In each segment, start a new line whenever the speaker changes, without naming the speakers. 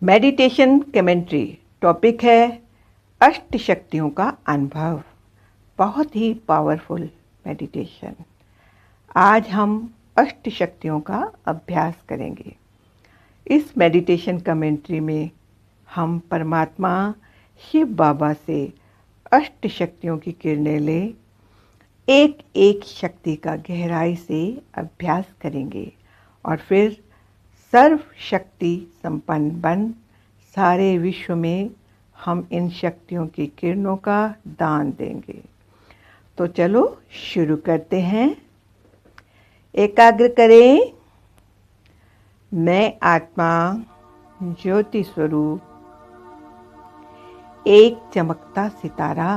Meditation commentary topic है अष्ट शक्तियों का अनुभव। बहुत ही पावरफुल मेडिटेशन। आज हम अष्ट शक्तियों का अभ्यास करेंगे। इस मेडिटेशन कमेंट्री में हम परमात्मा शिव बाबा से अष्ट शक्तियों की किरणें ले एक एक शक्ति का गहराई से अभ्यास करेंगे और फिर सर्व शक्ति संपन्न बन सारे विश्व में हम इन शक्तियों की किरणों का दान देंगे। तो चलो शुरू करते हैं। एकाग्र करें। मैं आत्मा ज्योति स्वरूप एक चमकता सितारा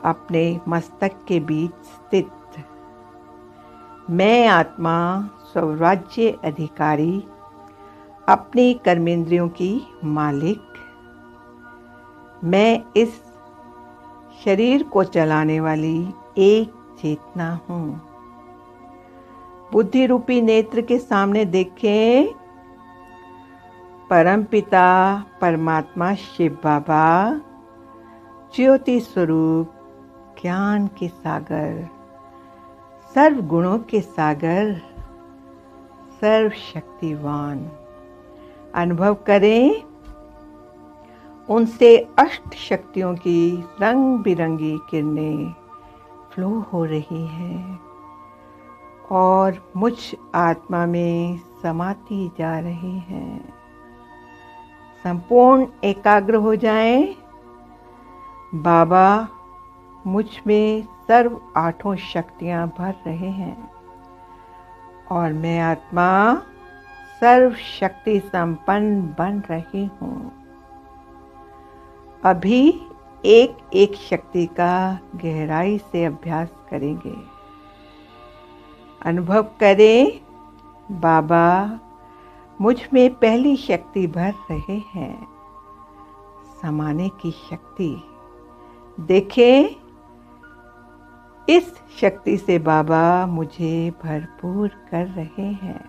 अपने मस्तक के बीच स्थित। मैं आत्मा स्वराज्य अधिकारी अपनी कर्मेंद्रियों की मालिक। मैं इस शरीर को चलाने वाली एक चेतना हूँ। बुद्धि रूपी नेत्र के सामने देखें परमपिता परमात्मा शिव बाबा ज्योति स्वरूप ज्ञान के सागर, सर्व गुणों के सागर, सर्व शक्तिवान। अनुभव करें उनसे अष्ट शक्तियों की रंग बिरंगी किरणें फ्लो हो रही हैं और मुझ आत्मा में समाती जा रही हैं। संपूर्ण एकाग्र हो जाएं। बाबा मुझ में सर्व आठों शक्तियां भर रहे हैं और मैं आत्मा सर्व शक्ति संपन्न बन रही हूँ। अभी एक एक शक्ति का गहराई से अभ्यास करेंगे। अनुभव करें बाबा मुझ में पहली शक्ति भर रहे हैं, समाने की शक्ति। देखें इस शक्ति से बाबा मुझे भरपूर कर रहे हैं।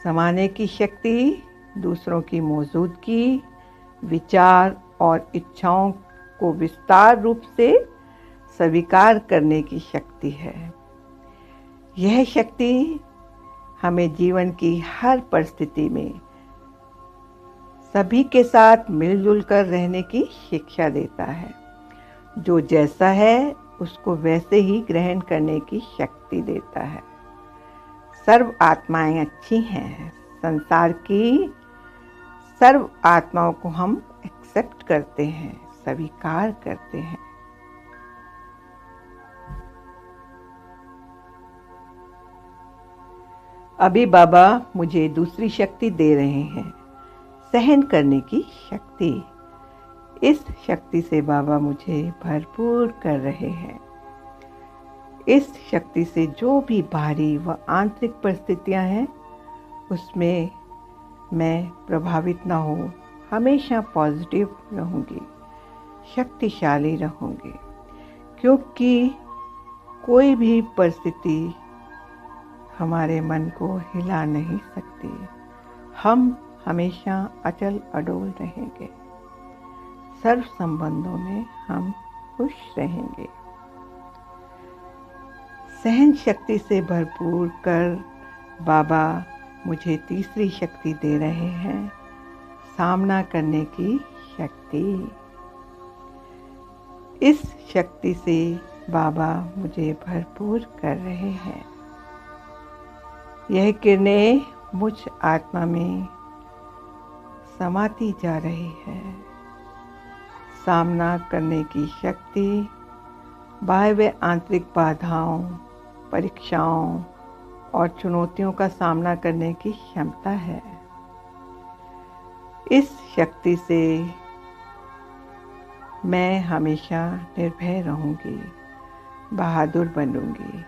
समाने की शक्ति दूसरों की मौजूदगी, विचार और इच्छाओं को विस्तार रूप से स्वीकार करने की शक्ति है। यह शक्ति हमें जीवन की हर परिस्थिति में सभी के साथ मिलजुल कर रहने की शिक्षा देता है। जो जैसा है उसको वैसे ही ग्रहण करने की शक्ति देता है। सर्व आत्माएं अच्छी हैं। संसार की सर्व आत्माओं को हम एक्सेप्ट करते हैं, स्वीकार करते हैं। अभी बाबा मुझे दूसरी शक्ति दे रहे हैं, सहन करने की शक्ति। इस शक्ति से बाबा मुझे भरपूर कर रहे हैं। इस शक्ति से जो भी बाहरी व आंतरिक परिस्थितियां हैं उसमें मैं प्रभावित ना हो, हमेशा पॉजिटिव रहूंगी, शक्तिशाली रहूंगी, क्योंकि कोई भी परिस्थिति हमारे मन को हिला नहीं सकती। हम हमेशा अचल अडोल रहेंगे। सर्व संबंधों में हम खुश रहेंगे। सहन शक्ति से भरपूर कर बाबा मुझे तीसरी शक्ति दे रहे हैं, सामना करने की शक्ति। इस शक्ति से बाबा मुझे भरपूर कर रहे हैं। यह किरणें मुझ आत्मा में समाती जा रही है। सामना करने की शक्ति बाह्य व आंतरिक बाधाओं, परीक्षाओं और चुनौतियों का सामना करने की क्षमता है। इस शक्ति से मैं हमेशा निर्भय रहूंगी, बहादुर बनूंगी,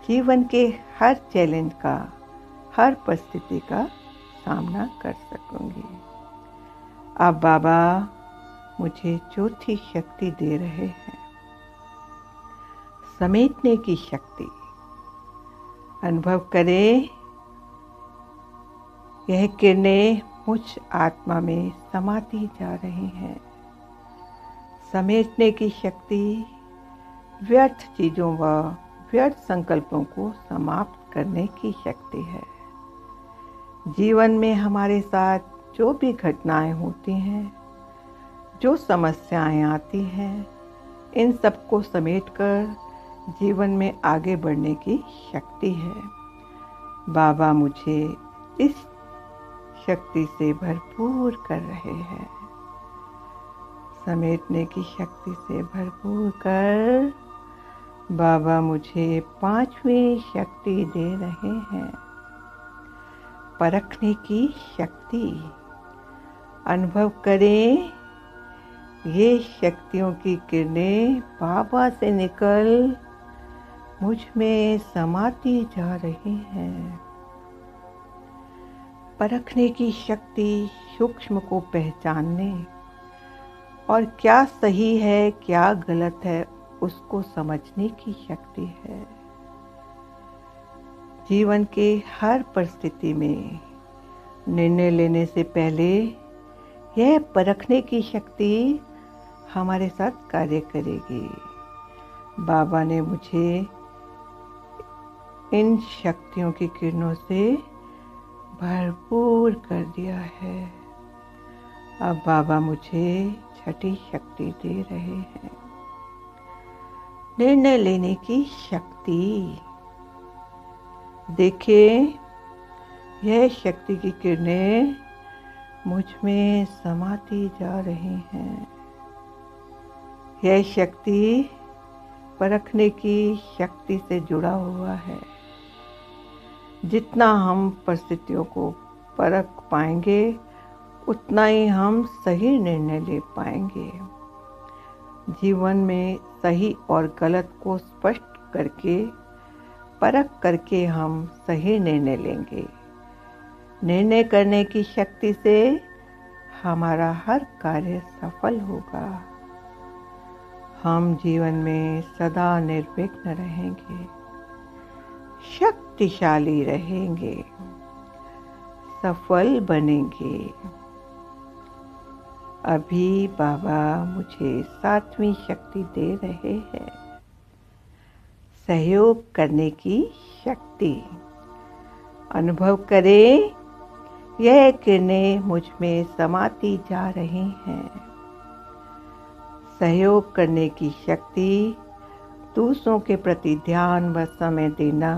जीवन के हर चैलेंज का, हर परिस्थिति का सामना कर सकूंगी। अब बाबा मुझे चौथी शक्ति दे रहे हैं, समेटने की शक्ति। अनुभव करें यह किरणें मुझ आत्मा में समाती जा रही हैं। समेटने की शक्ति व्यर्थ चीज़ों व व्यर्थ संकल्पों को समाप्त करने की शक्ति है। जीवन में हमारे साथ जो भी घटनाएं होती हैं, जो समस्याएं आती हैं, इन सबको समेटकर जीवन में आगे बढ़ने की शक्ति है। बाबा मुझे इस शक्ति से भरपूर कर रहे हैं। समेटने की शक्ति से भरपूर कर बाबा मुझे 5वीं शक्ति दे रहे हैं। परखने की शक्ति। अनुभव करें, ये शक्तियों की किरणें बाबा से निकल मुझ में समाती जा रही हैं। परखने की शक्ति सूक्ष्म को पहचानने और क्या सही है क्या गलत है उसको समझने की शक्ति है। जीवन के हर परिस्थिति में निर्णय लेने से पहले यह परखने की शक्ति हमारे साथ कार्य करेगी। बाबा ने मुझे इन शक्तियों की किरणों से भरपूर कर दिया है। अब बाबा मुझे 6ठी शक्ति दे रहे हैं। निर्णय लेने की शक्ति। देखिए, यह शक्ति की किरणें मुझ में समाती जा रही हैं। यह शक्ति परखने की शक्ति से जुड़ा हुआ है। जितना हम परिस्थितियों को परख पाएंगे उतना ही हम सही निर्णय ले पाएंगे। जीवन में सही और गलत को स्पष्ट करके परख करके हम सही निर्णय लेंगे। निर्णय करने की शक्ति से हमारा हर कार्य सफल होगा। हम जीवन में सदा निर्विघ्न रहेंगे, शक्तिशाली रहेंगे, सफल बनेंगे। अभी बाबा मुझे 7वीं शक्ति दे रहे हैं। सहयोग करने की शक्ति। अनुभव करें, यह किरणें मुझ में समाती जा रही हैं। सहयोग करने की शक्ति। दूसरों के प्रति ध्यान व समय देना,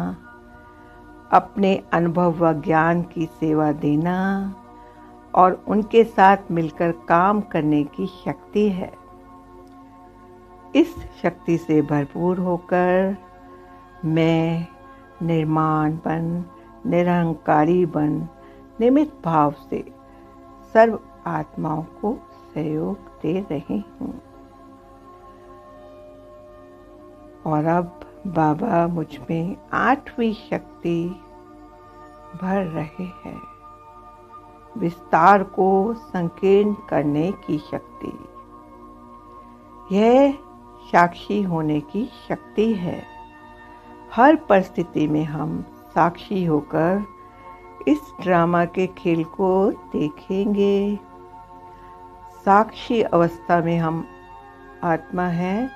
अपने अनुभव व ज्ञान की सेवा देना और उनके साथ मिलकर काम करने की शक्ति है। इस शक्ति से भरपूर होकर मैं निर्माण बन, निरहंकारी बन, निमित्त भाव से सर्व आत्माओं को सहयोग दे रही हूँ। और अब बाबा मुझ में 8वीं शक्ति भर रहे हैं। विस्तार को संकीर्ण करने की शक्ति। यह साक्षी होने की शक्ति है। हर परिस्थिति में हम साक्षी होकर इस ड्रामा के खेल को देखेंगे। साक्षी अवस्था में हम आत्मा हैं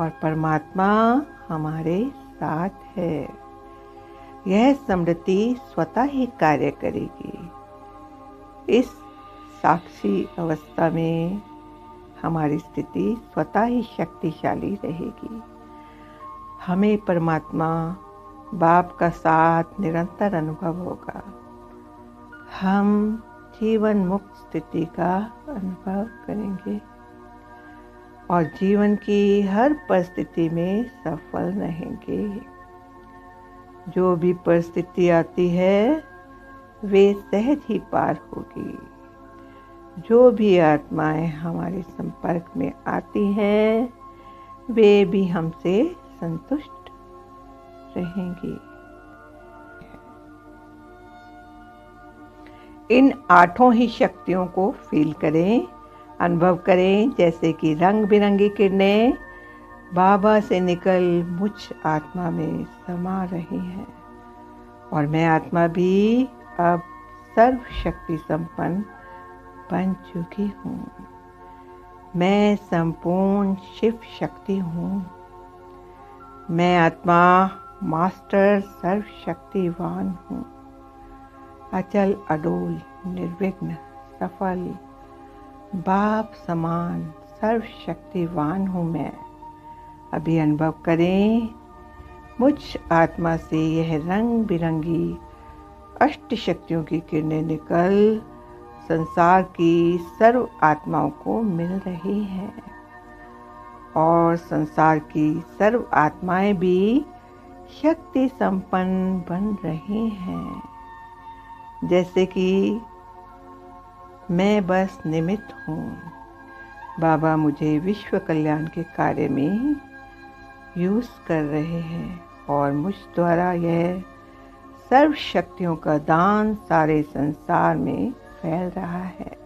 और परमात्मा हमारे साथ है। यह स्मृति स्वतः ही कार्य करेगी। इस साक्षी अवस्था में हमारी स्थिति स्वतः ही शक्तिशाली रहेगी। हमें परमात्मा बाप का साथ निरंतर अनुभव होगा। हम जीवन मुक्त स्थिति का अनुभव करेंगे और जीवन की हर परिस्थिति में सफल रहेंगे। जो भी परिस्थिति आती है वे सहज ही पार होगी। जो भी आत्माएं हमारे संपर्क में आती हैं वे भी हमसे संतुष्ट रहेंगी। इन 8 ही शक्तियों को फील करें, अनुभव करें, जैसे कि रंग बिरंगी किरणें बाबा से निकल मुझ आत्मा में समा रही हैं और मैं आत्मा भी अब सर्वशक्ति संपन्न बन चुकी हूँ। मैं संपूर्ण शिव शक्ति हूँ। मैं आत्मा मास्टर सर्वशक्तिवान हूँ। अचल अडोल निर्विघ्न सफल बाप समान सर्वशक्तिवान हूँ मैं। अभी अनुभव करें, मुझ आत्मा से यह रंग बिरंगी अष्ट शक्तियों की किरणें निकल संसार की सर्व आत्माओं को मिल रही हैं और संसार की सर्व आत्माएं भी शक्ति संपन्न बन रही हैं। जैसे कि मैं बस निमित्त हूँ। बाबा मुझे विश्व कल्याण के कार्य में यूज कर रहे हैं और मुझ द्वारा यह सर्व शक्तियों का दान सारे संसार में फैल रहा है।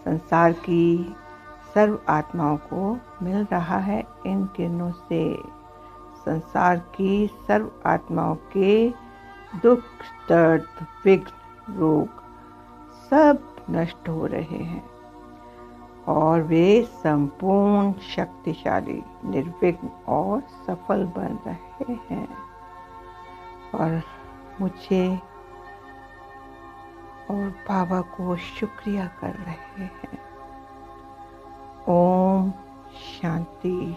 संसार की सर्व आत्माओं को मिल रहा है इन किरणों से। संसार की सर्व आत्माओं के दुख, दर्द, विघ्न, रोग सब नष्ट हो रहे हैं और वे संपूर्ण शक्तिशाली, निर्विघ्न और सफल बन रहे हैं और मुझे और बाबा को शुक्रिया कर रहे हैं। ओम शांति।